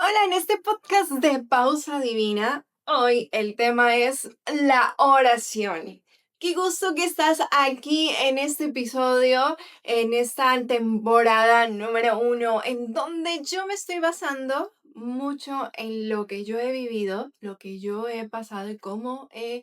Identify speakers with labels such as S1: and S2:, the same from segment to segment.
S1: Hola, en este podcast de Pausa Divina, hoy el tema es la oración. Qué gusto que estás aquí en este episodio, en esta temporada número 1, en donde yo me estoy basando mucho en lo que yo he vivido, lo que yo he pasado y cómo he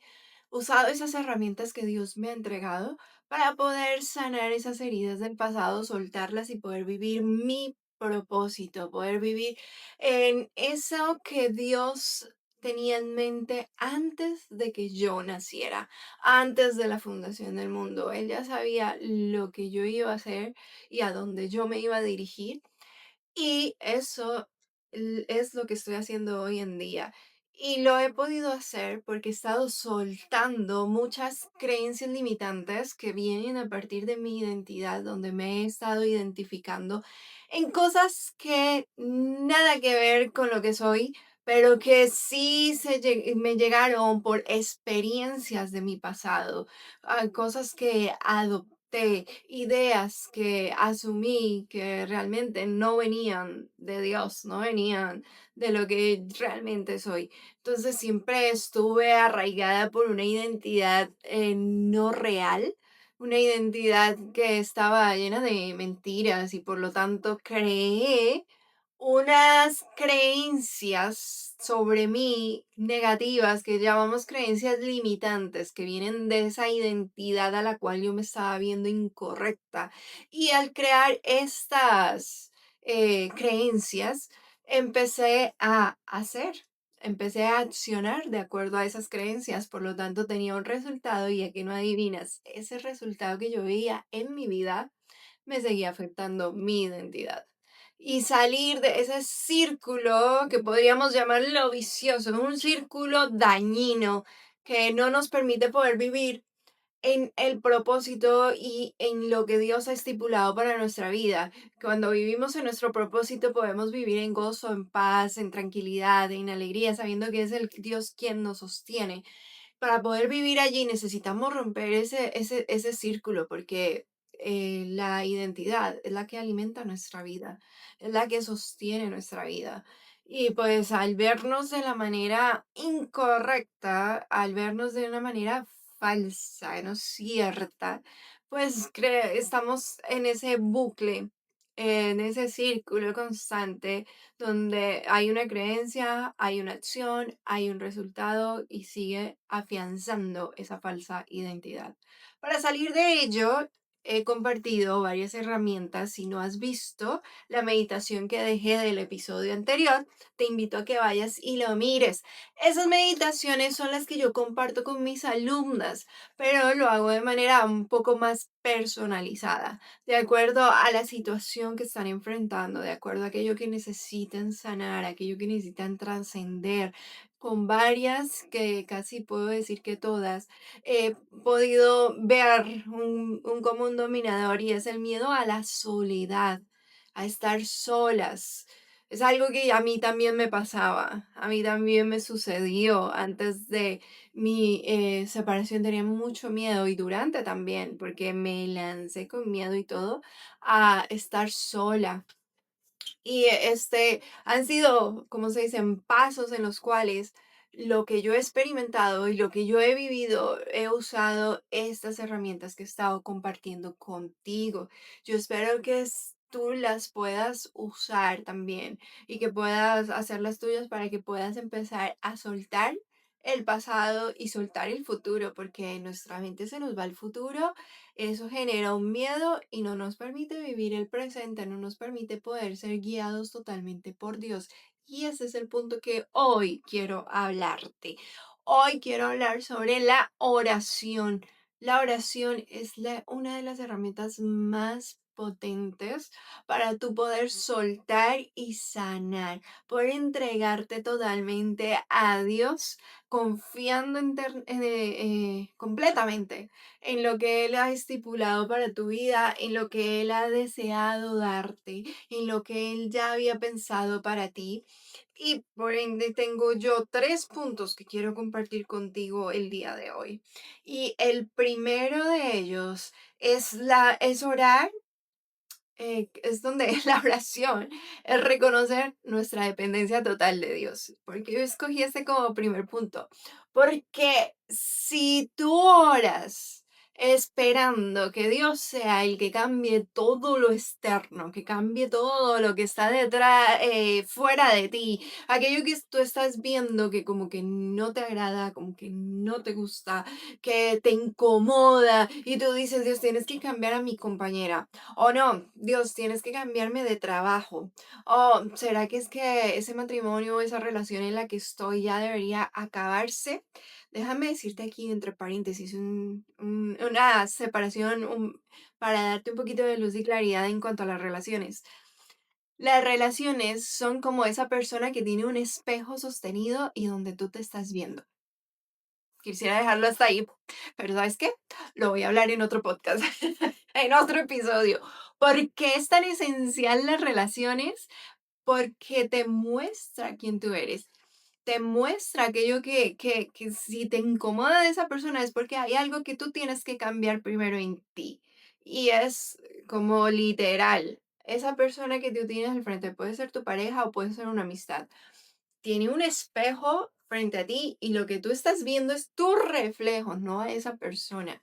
S1: usado esas herramientas que Dios me ha entregado para poder sanar esas heridas del pasado, soltarlas y poder vivir mi propósito, poder vivir en eso que Dios tenía en mente antes de que yo naciera, antes de la fundación del mundo. Él ya sabía lo que yo iba a hacer y a dónde yo me iba a dirigir. Y eso es lo que estoy haciendo hoy en día. Y lo he podido hacer porque he estado soltando muchas creencias limitantes que vienen a partir de mi identidad, donde me he estado identificando en cosas que nada que ver con lo que soy, pero que sí me llegaron por experiencias de mi pasado, cosas que adopté, ideas que asumí que realmente no venían de Dios, no venían de lo que realmente soy. Entonces siempre estuve arraigada por una identidad no real, una identidad que estaba llena de mentiras y por lo tanto creé unas creencias sobre mí negativas que llamamos creencias limitantes, que vienen de esa identidad a la cual yo me estaba viendo incorrecta. Y al crear estas creencias, empecé a hacer, empecé a accionar de acuerdo a esas creencias, por lo tanto tenía un resultado y aquí no adivinas, ese resultado que yo veía en mi vida me seguía afectando mi identidad. Y salir de ese círculo que podríamos llamarlo vicioso, un círculo dañino que no nos permite poder vivir en el propósito y en lo que Dios ha estipulado para nuestra vida. Cuando vivimos en nuestro propósito podemos vivir en gozo, en paz, en tranquilidad, en alegría, sabiendo que es el Dios quien nos sostiene. Para poder vivir allí necesitamos romper ese círculo porque la identidad es la que alimenta nuestra vida, es la que sostiene nuestra vida. Y pues al vernos de la manera incorrecta, al vernos de una manera falsa, no cierta, pues estamos en ese bucle, en ese círculo constante donde hay una creencia, hay una acción, hay un resultado y sigue afianzando esa falsa identidad. Para salir de ello, he compartido varias herramientas. Si no has visto la meditación que dejé del episodio anterior, te invito a que vayas y lo mires. Esas meditaciones son las que yo comparto con mis alumnas, pero lo hago de manera un poco más personalizada, de acuerdo a la situación que están enfrentando, de acuerdo a aquello que necesitan sanar, aquello que necesitan trascender. Con varias, que casi puedo decir que todas, he podido ver un común dominador y es el miedo a la soledad, a estar solas. Es algo que a mí también me pasaba, a mí también me sucedió antes de mi separación. Tenía mucho miedo y durante también, porque me lancé con miedo y todo a estar sola. Y han sido, como se dicen, pasos en los cuales lo que yo he experimentado y lo que yo he vivido, he usado estas herramientas que he estado compartiendo contigo. Yo espero que tú las puedas usar también y que puedas hacerlas tuyas para que puedas empezar a soltar el pasado y soltar el futuro, porque en nuestra mente se nos va el futuro. Eso genera un miedo y no nos permite vivir el presente, no nos permite poder ser guiados totalmente por Dios. Y ese es el punto que hoy quiero hablarte. Hoy quiero hablar sobre la oración. La oración es una de las herramientas más potentes para tú poder soltar y sanar, poder entregarte totalmente a Dios, confiando completamente en lo que Él ha estipulado para tu vida, en lo que Él ha deseado darte, en lo que Él ya había pensado para ti. Y por ende tengo yo 3 puntos que quiero compartir contigo el día de hoy. Y el primero de ellos es orar es donde la oración es reconocer nuestra dependencia total de Dios. Porque yo escogí este como primer punto. Porque si tú oras esperando que Dios sea el que cambie todo lo externo, que cambie todo lo que está detrás, fuera de ti, aquello que tú estás viendo que como que no te agrada, como que no te gusta, que te incomoda, y tú dices, Dios, tienes que cambiar a mi compañera, o no, Dios, tienes que cambiarme de trabajo, o será que es que ese matrimonio, esa relación en la que estoy ya debería acabarse. Déjame decirte aquí entre paréntesis una separación para darte un poquito de luz y claridad en cuanto a las relaciones. Las relaciones son como esa persona que tiene un espejo sostenido y donde tú te estás viendo. Quisiera dejarlo hasta ahí, pero ¿sabes qué? Lo voy a hablar en otro podcast, en otro episodio. ¿Por qué es tan esencial las relaciones? Porque te muestra quién tú eres. Te muestra aquello que si te incomoda de esa persona es porque hay algo que tú tienes que cambiar primero en ti. Y es como literal. Esa persona que tú tienes al frente puede ser tu pareja o puede ser una amistad. Tiene un espejo frente a ti y lo que tú estás viendo es tu reflejo, no a esa persona.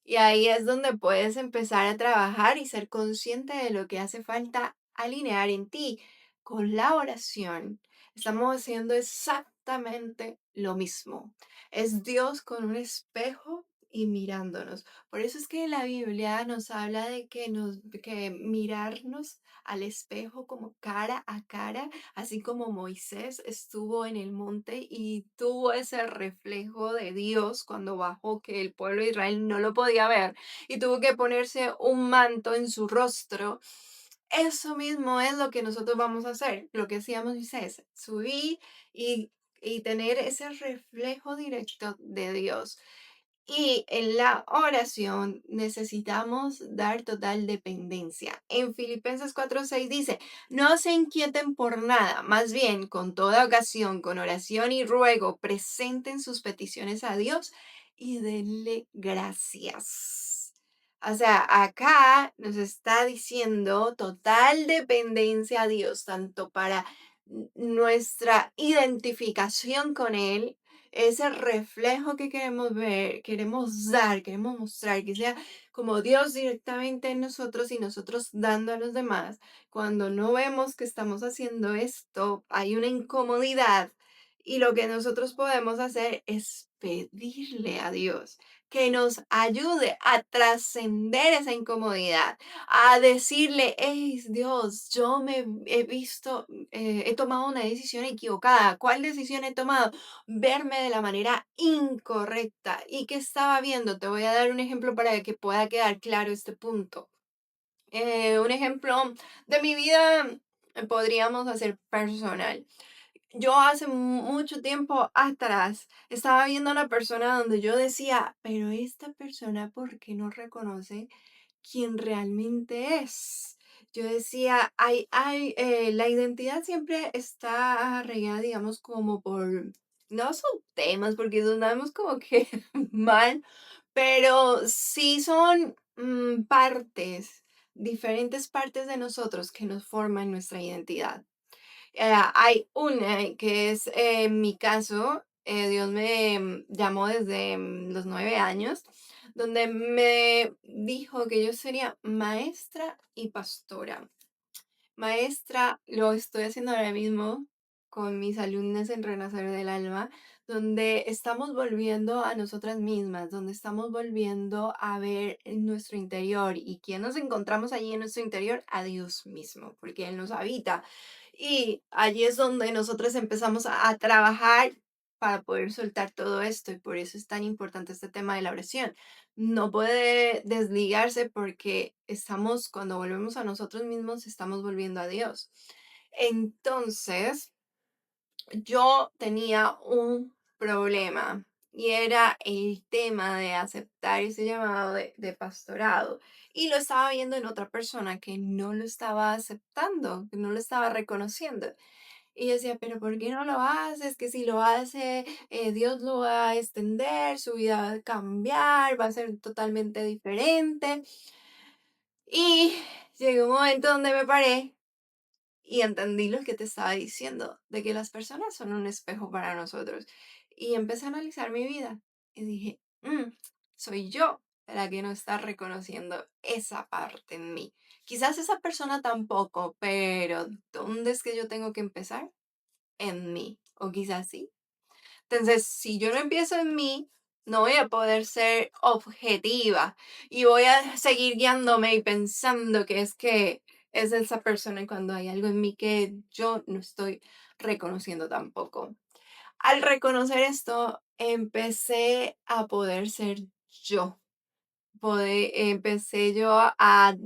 S1: Y ahí es donde puedes empezar a trabajar y ser consciente de lo que hace falta alinear en ti. Con la oración estamos haciendo exactamente lo mismo. Es Dios con un espejo y mirándonos. Por eso es que la Biblia nos habla de que mirarnos al espejo como cara a cara, así como Moisés estuvo en el monte y tuvo ese reflejo de Dios cuando bajó, que el pueblo de Israel no lo podía ver y tuvo que ponerse un manto en su rostro. Eso mismo es lo que nosotros vamos a hacer, lo que hacíamos Moisés, subir y tener ese reflejo directo de Dios. Y en la oración necesitamos dar total dependencia. En Filipenses 4:6 dice, no se inquieten por nada, más bien con toda ocasión, con oración y ruego, presenten sus peticiones a Dios y denle gracias. O sea, acá nos está diciendo total dependencia a Dios, tanto para nuestra identificación con Él, ese reflejo que queremos ver, queremos dar, queremos mostrar, que sea como Dios directamente en nosotros y nosotros dando a los demás. Cuando no vemos que estamos haciendo esto, hay una incomodidad y lo que nosotros podemos hacer es pedirle a Dios que nos ayude a trascender esa incomodidad, a decirle, hey Dios, yo me he visto, he tomado una decisión equivocada. ¿Cuál decisión he tomado? Verme de la manera incorrecta. ¿Y qué estaba viendo? Te voy a dar un ejemplo para que pueda quedar claro este punto. Un ejemplo de mi vida podríamos hacer personal. Yo hace mucho tiempo atrás estaba viendo a una persona donde yo decía, pero esta persona, ¿por qué no reconoce quién realmente es? Yo decía, la identidad siempre está regada, digamos, como por, no son temas, porque sonamos como que mal, pero sí son partes, diferentes partes de nosotros que nos forman nuestra identidad. Hay una que es, en mi caso, Dios me llamó desde los 9 años, donde me dijo que yo sería maestra y pastora. Maestra, lo estoy haciendo ahora mismo con mis alumnas en Renacer del Alma, donde estamos volviendo a nosotras mismas, donde estamos volviendo a ver en nuestro interior. ¿Y quién nos encontramos allí en nuestro interior? A Dios mismo, porque Él nos habita. Y allí es donde nosotros empezamos a trabajar para poder soltar todo esto. Y por eso es tan importante este tema de la oración. No puede desligarse porque estamos, cuando volvemos a nosotros mismos, estamos volviendo a Dios. Entonces, yo tenía un problema y era el tema de aceptar ese llamado de pastorado. Y lo estaba viendo en otra persona que no lo estaba aceptando, que no lo estaba reconociendo. Y yo decía, pero ¿por qué no lo haces? Que si lo hace, Dios lo va a extender, su vida va a cambiar, va a ser totalmente diferente. Y Llegó un momento donde me paré y entendí lo que te estaba diciendo, de que las personas son un espejo para nosotros. Y empecé a analizar mi vida y dije, soy yo la que no está reconociendo esa parte en mí. Quizás esa persona tampoco, pero ¿dónde es que yo tengo que empezar? En mí. O quizás sí. Entonces, si yo no empiezo en mí, no voy a poder ser objetiva y voy a seguir guiándome y pensando que es esa persona y cuando hay algo en mí que yo no estoy reconociendo tampoco. Al reconocer esto, empecé a poder ser yo. Empecé yo a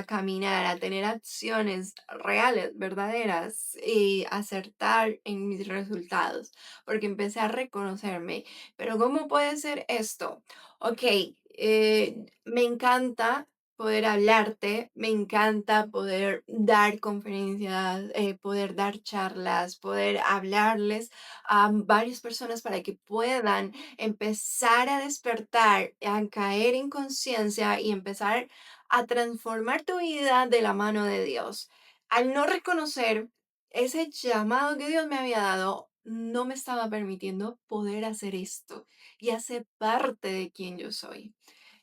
S1: caminar, a tener acciones reales, verdaderas y acertar en mis resultados, porque empecé a reconocerme. Pero ¿cómo puede ser esto? Ok, me encanta poder hablarte, me encanta poder dar conferencias, poder dar charlas, poder hablarles a varias personas para que puedan empezar a despertar, a caer en conciencia y empezar a transformar tu vida de la mano de Dios. Al no reconocer ese llamado que Dios me había dado, no me estaba permitiendo poder hacer esto y hacer parte de quien yo soy.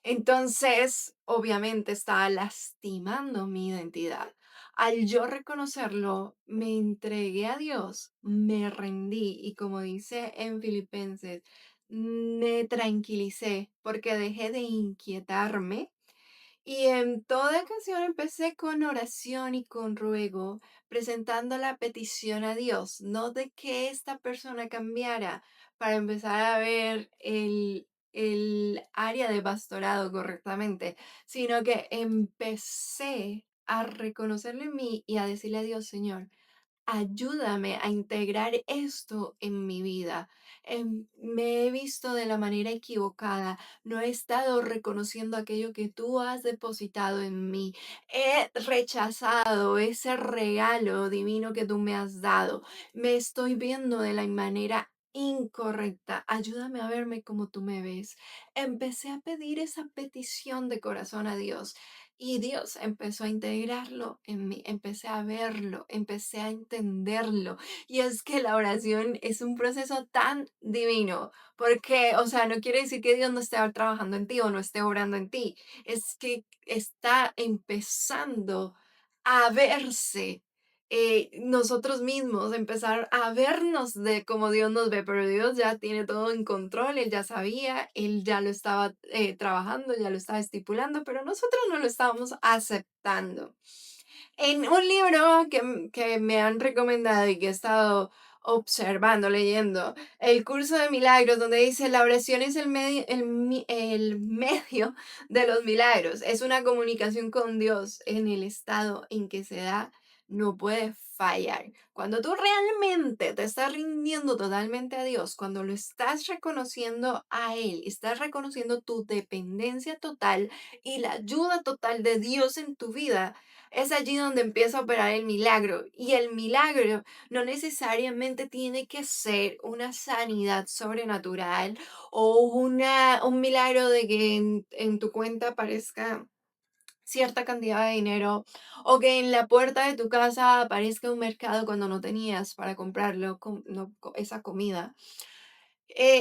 S1: Entonces, obviamente estaba lastimando mi identidad. Al yo reconocerlo, me entregué a Dios, me rendí y como dice en Filipenses, me tranquilicé porque dejé de inquietarme y en toda ocasión empecé con oración y con ruego, presentando la petición a Dios, no de que esta persona cambiara para empezar a ver el área de pastorado correctamente, sino que empecé a reconocerlo en mí y a decirle a Dios, Señor, ayúdame a integrar esto en mi vida. Me he visto de la manera equivocada, no he estado reconociendo aquello que tú has depositado en mí. He rechazado ese regalo divino que tú me has dado. Me estoy viendo de la manera incorrecta. Ayúdame a verme como tú me ves. Empecé a pedir esa petición de corazón a Dios. Y Dios empezó a integrarlo en mí, empecé a verlo, empecé a entenderlo. Y es que la oración es un proceso tan divino, porque, o sea, no quiere decir que Dios no esté trabajando en ti o no esté obrando en ti, es que está empezando a verse. Nosotros mismos, empezar a vernos de como Dios nos ve, pero Dios ya tiene todo en control, Él ya sabía, Él ya lo estaba trabajando, ya lo estaba estipulando, pero nosotros no lo estábamos aceptando. En un libro que me han recomendado y que he estado observando, leyendo, el curso de milagros, donde dice la oración es el medio de los milagros, es una comunicación con Dios en el estado en que se da, no puede fallar. Cuando tú realmente te estás rindiendo totalmente a Dios, cuando lo estás reconociendo a Él, estás reconociendo tu dependencia total y la ayuda total de Dios en tu vida, es allí donde empieza a operar el milagro. Y el milagro no necesariamente tiene que ser una sanidad sobrenatural o un milagro de que en tu cuenta aparezca cierta cantidad de dinero o que en la puerta de tu casa aparezca un mercado cuando no tenías para comprarlo, esa comida.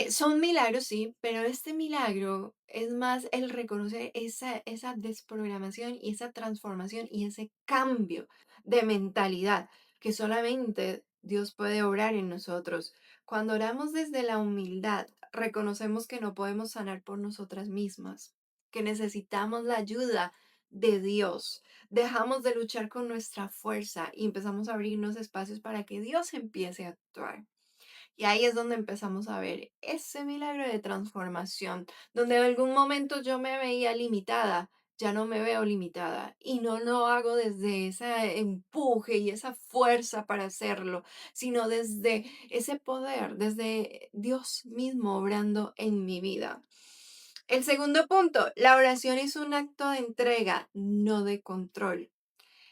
S1: Son milagros, sí, pero este milagro es más el reconocer esa desprogramación y esa transformación y ese cambio de mentalidad que solamente Dios puede obrar en nosotros. Cuando oramos desde la humildad, reconocemos que no podemos sanar por nosotras mismas, que necesitamos la ayuda de Dios. Dejamos de luchar con nuestra fuerza y empezamos a abrirnos espacios para que Dios empiece a actuar. Y ahí es donde empezamos a ver ese milagro de transformación, donde en algún momento yo me veía limitada, ya no me veo limitada y no lo hago desde ese empuje y esa fuerza para hacerlo, sino desde ese poder, desde Dios mismo obrando en mi vida. El segundo punto, la oración es un acto de entrega, no de control.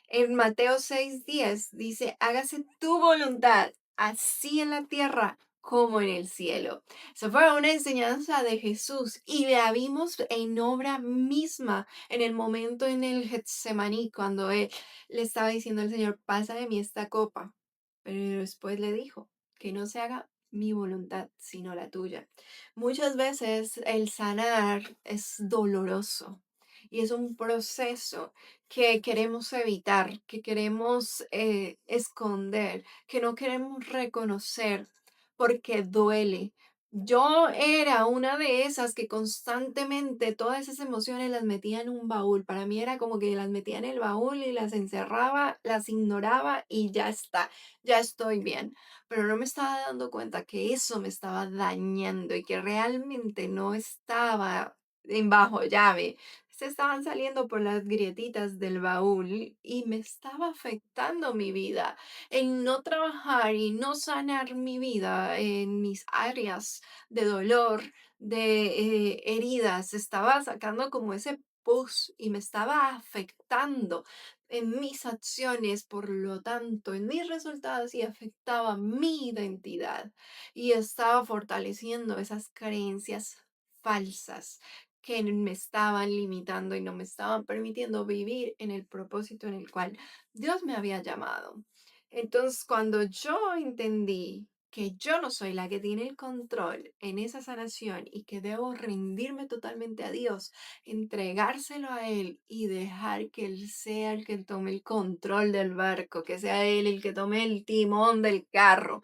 S1: En Mateo 6:10 dice, hágase tu voluntad, así en la tierra como en el cielo. Esa fue una enseñanza de Jesús y la vimos en obra misma en el momento en el Getsemaní, cuando él le estaba diciendo al Señor, pasa de mí esta copa. Pero después le dijo, que no se haga mi voluntad, sino la tuya. Muchas veces el sanar es doloroso y es un proceso que queremos evitar, que queremos esconder, que no queremos reconocer porque duele. Yo era una de esas que constantemente todas esas emociones las metía en un baúl. Para mí era como que las metía en el baúl y las encerraba, las ignoraba y ya está, ya estoy bien. Pero no me estaba dando cuenta que eso me estaba dañando y que realmente no estaba en bajo llave. Se estaban saliendo por las grietitas del baúl y me estaba afectando mi vida en no trabajar y no sanar mi vida en mis áreas de dolor, de heridas. Estaba sacando como ese pus y me estaba afectando en mis acciones, por lo tanto, en mis resultados y afectaba mi identidad y estaba fortaleciendo esas creencias falsas que me estaban limitando y no me estaban permitiendo vivir en el propósito en el cual Dios me había llamado. Entonces, cuando yo entendí que yo no soy la que tiene el control en esa sanación y que debo rendirme totalmente a Dios, entregárselo a Él y dejar que Él sea el que tome el control del barco, que sea Él el que tome el timón del carro,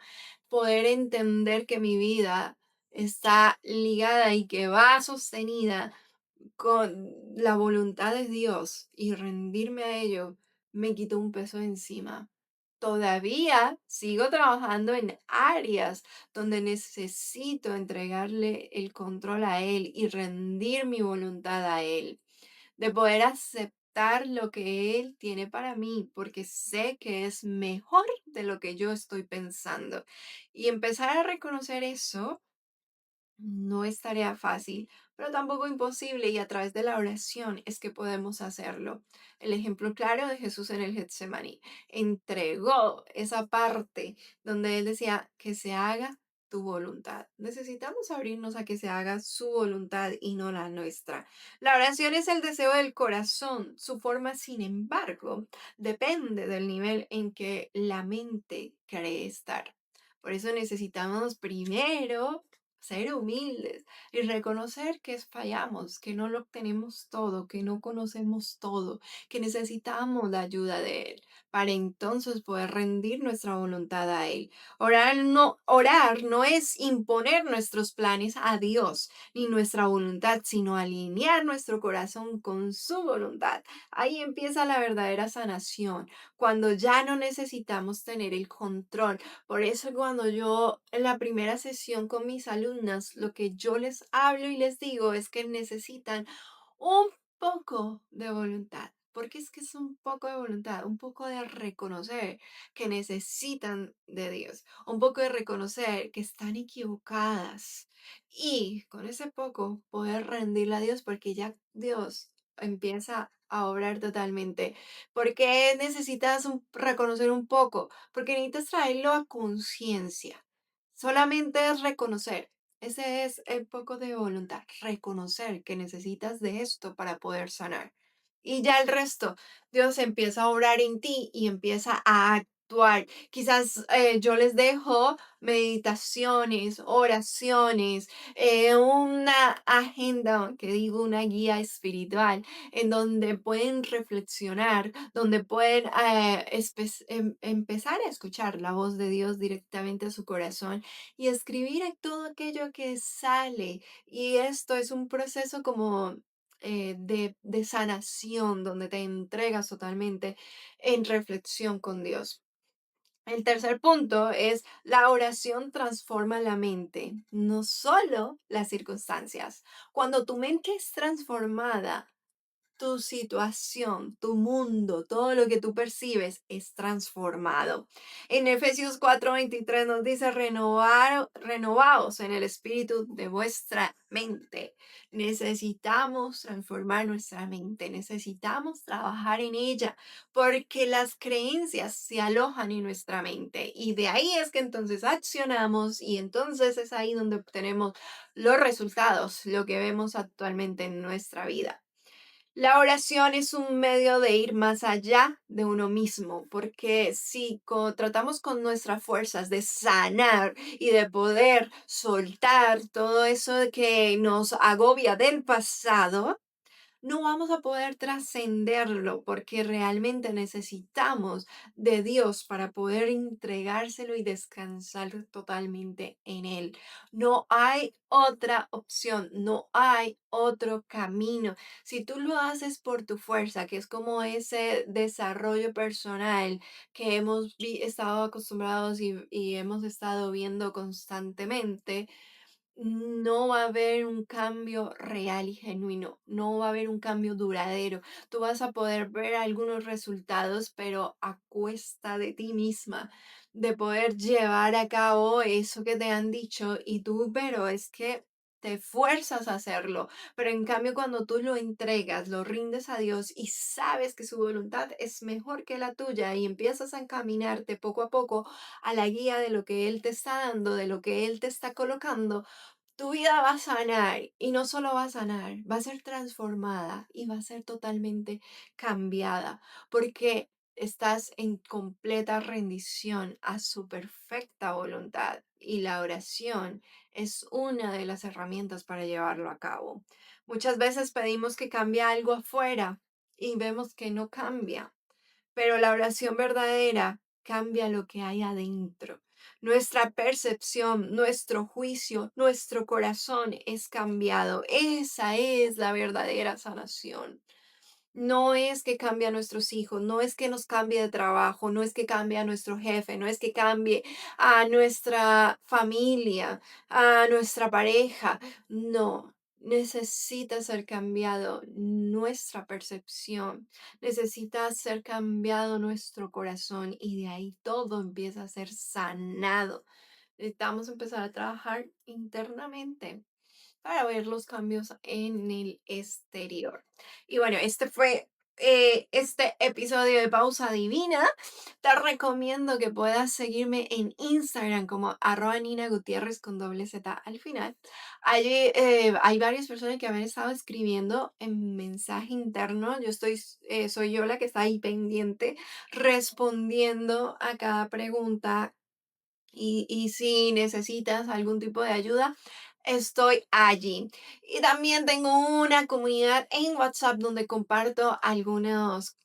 S1: poder entender que mi vida está ligada y que va sostenida con la voluntad de Dios y rendirme a ello, me quitó un peso de encima. Todavía sigo trabajando en áreas donde necesito entregarle el control a Él y rendir mi voluntad a Él, de poder aceptar lo que Él tiene para mí, porque sé que es mejor de lo que yo estoy pensando. Y empezar a reconocer eso no es tarea fácil, pero tampoco imposible y a través de la oración es que podemos hacerlo. El ejemplo claro de Jesús en el Getsemaní entregó esa parte donde él decía que se haga tu voluntad. Necesitamos abrirnos a que se haga su voluntad y no la nuestra. La oración es el deseo del corazón. Su forma, sin embargo, depende del nivel en que la mente cree estar. Por eso necesitamos primero ser humildes y reconocer que fallamos, que no lo tenemos todo, que no conocemos todo, que necesitamos la ayuda de Él para entonces poder rendir nuestra voluntad a Él. Orar no es imponer nuestros planes a Dios ni nuestra voluntad, sino alinear nuestro corazón con su voluntad. Ahí empieza la verdadera sanación, cuando ya no necesitamos tener el control. Por eso cuando yo en la primera sesión con mis alumnas, lo que yo les hablo y les digo es que necesitan un poco de voluntad. Porque es que es un poco de voluntad, un poco de reconocer que necesitan de Dios, un poco de reconocer que están equivocadas y con ese poco poder rendirle a Dios porque ya Dios empieza a obrar totalmente. ¿Por qué necesitas reconocer un poco? Porque necesitas traerlo a conciencia. Solamente es reconocer. Ese es el poco de voluntad, reconocer que necesitas de esto para poder sanar. Y ya el resto, Dios empieza a obrar en ti y empieza a actuar. Quizás yo les dejo meditaciones, oraciones, una agenda, que digo, una guía espiritual, en donde pueden reflexionar, donde pueden empezar a escuchar la voz de Dios directamente a su corazón y escribir todo aquello que sale. Y esto es un proceso como de sanación, donde te entregas totalmente en reflexión con Dios. El tercer punto es la oración transforma la mente, no solo las circunstancias. Cuando tu mente es transformada, tu situación, tu mundo, todo lo que tú percibes es transformado. En Efesios 4:23 nos dice, renovaos en el espíritu de vuestra mente. Necesitamos transformar nuestra mente, necesitamos trabajar en ella, porque las creencias se alojan en nuestra mente y de ahí es que entonces accionamos y entonces es ahí donde obtenemos los resultados, lo que vemos actualmente en nuestra vida. La oración es un medio de ir más allá de uno mismo, porque si tratamos con nuestras fuerzas de sanar y de poder soltar todo eso que nos agobia del pasado, no vamos a poder trascenderlo porque realmente necesitamos de Dios para poder entregárselo y descansar totalmente en Él. No hay otra opción, no hay otro camino. Si tú lo haces por tu fuerza, que es como ese desarrollo personal que hemos estado acostumbrados y hemos estado viendo constantemente, no va a haber un cambio real y genuino, no va a haber un cambio duradero. Tú vas a poder ver algunos resultados, pero a cuesta de ti misma, de poder llevar a cabo eso que te han dicho y tú, pero es que te fuerzas a hacerlo, pero en cambio cuando tú lo entregas, lo rindes a Dios y sabes que su voluntad es mejor que la tuya y empiezas a encaminarte poco a poco a la guía de lo que Él te está dando, de lo que Él te está colocando, tu vida va a sanar y no solo va a sanar, va a ser transformada y va a ser totalmente cambiada porque estás en completa rendición a su perfecta voluntad y la oración es una de las herramientas para llevarlo a cabo. Muchas veces pedimos que cambie algo afuera y vemos que no cambia, pero la oración verdadera cambia lo que hay adentro. Nuestra percepción, nuestro juicio, nuestro corazón es cambiado. Esa es la verdadera sanación. No es que cambie a nuestros hijos, no es que nos cambie de trabajo, no es que cambie a nuestro jefe, no es que cambie a nuestra familia, a nuestra pareja. No, necesita ser cambiado nuestra percepción, necesita ser cambiado nuestro corazón y de ahí todo empieza a ser sanado. Necesitamos empezar a trabajar internamente para ver los cambios en el exterior. Y bueno, este fue este episodio de Pausa Divina. Te recomiendo que puedas seguirme en Instagram como arroba Nina Gutiérrez con doble Z al final. Allí hay varias personas que han estado escribiendo en mensaje interno. Soy yo la que está ahí pendiente, respondiendo a cada pregunta y si necesitas algún tipo de ayuda, estoy allí. Y también tengo una comunidad en WhatsApp donde comparto algunos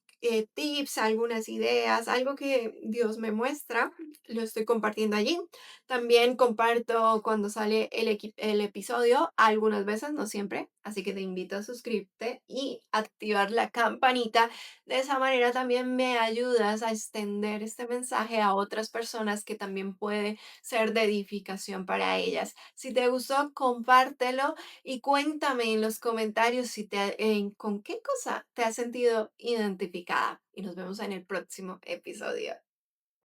S1: tips, algunas ideas, algo que Dios me muestra, lo estoy compartiendo allí. También comparto cuando sale el episodio, algunas veces, no siempre, así que te invito a suscribirte y activar la campanita. De esa manera también me ayudas a extender este mensaje a otras personas que también puede ser de edificación para ellas. Si te gustó, compártelo y cuéntame en los comentarios con qué cosa te has sentido identificada. Y nos vemos en el próximo episodio.